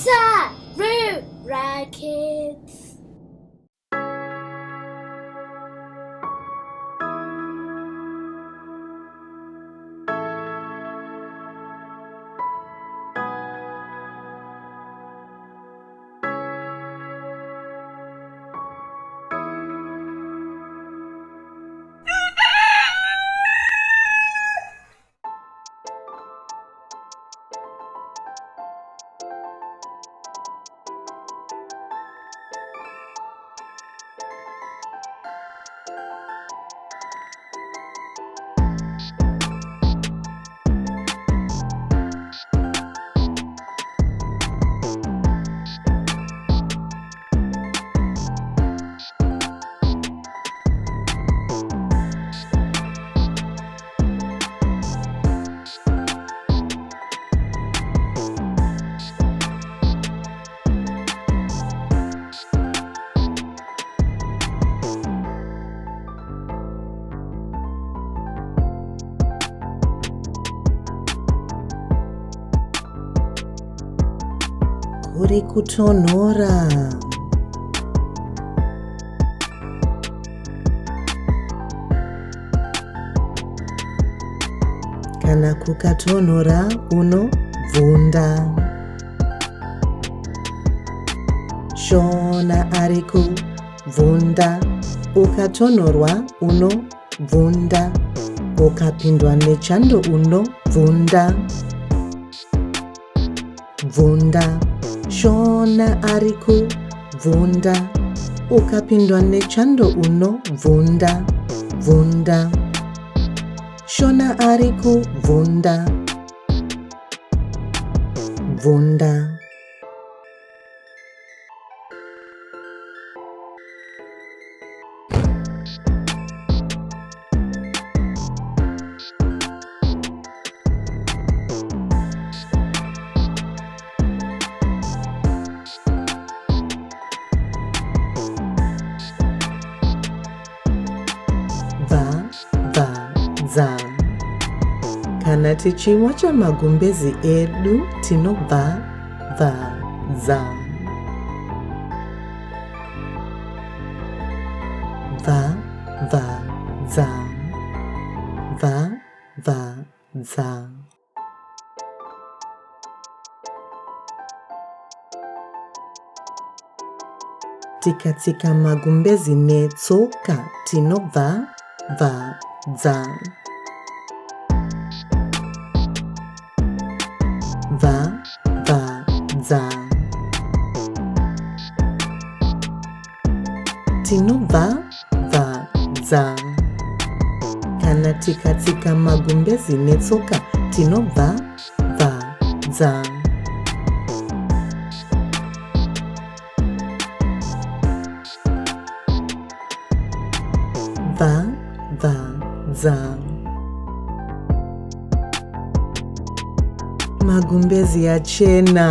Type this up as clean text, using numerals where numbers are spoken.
Sarura Kids. Kuri kutonhora. Kana kukatonhora unovhunda. Shona ari kuvhunda. Ukatonhorwa unovhunda. Ukapindwa nechando unovhunda. Bvunda. Shona ari kuvhunda. Ukapindwa nechando unovhunda. Bvunda. Shona ari kuvhunda. Bvunda. Bvabvadza. Kana tichiwacha magumbezi edu tinobvabvadza. Bvabvadza. Bvabvadza. Tikatsika magumbezi netsoka tinobvabvadza. Bvabvadza. Tinobvabvadza. Kana tikatsika magumbezi netsoka tinobvabvadza. Bvabvadza. Magumbezi achena.